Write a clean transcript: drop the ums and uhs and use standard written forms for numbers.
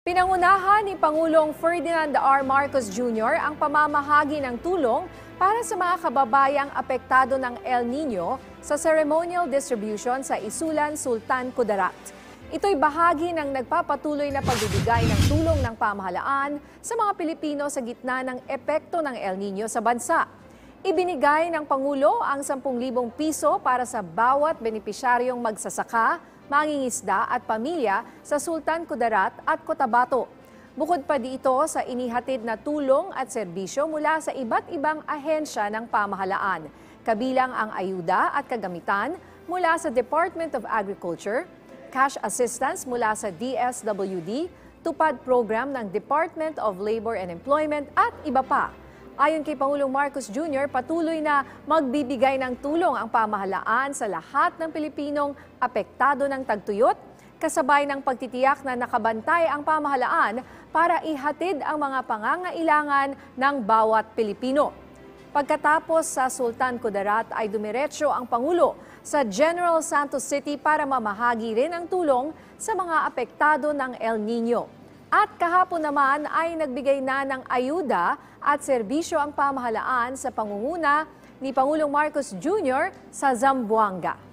Pinangunahan ni Pangulong Ferdinand R. Marcos Jr. ang pamamahagi ng tulong para sa mga kababayang apektado ng El Nino sa ceremonial distribution sa Isulan, Sultan Kudarat. Ito'y bahagi ng nagpapatuloy na pagbibigay ng tulong ng pamahalaan sa mga Pilipino sa gitna ng epekto ng El Nino sa bansa. Ibinigay ng Pangulo ang 10,000 piso para sa bawat benepisyaryong magsasaka, mangingisda at pamilya sa Sultan Kudarat at Cotabato. Bukod pa dito sa inihatid na tulong at serbisyo mula sa iba't ibang ahensya ng pamahalaan, kabilang ang ayuda at kagamitan mula sa Department of Agriculture, cash assistance mula sa DSWD, tupad program ng Department of Labor and Employment at iba pa. Ayon kay Pangulong Marcos Jr., patuloy na magbibigay ng tulong ang pamahalaan sa lahat ng Pilipinong apektado ng tagtuyot, kasabay ng pagtitiyak na nakabantay ang pamahalaan para ihatid ang mga pangangailangan ng bawat Pilipino. Pagkatapos sa Sultan Kudarat ay dumiretso ang Pangulo sa General Santos City para mamahagi rin ang tulong sa mga apektado ng El Nino. At kahapon naman ay nagbigay na ng ayuda at serbisyo ang pamahalaan sa pangunguna ni Pangulong Marcos Jr. sa Zamboanga.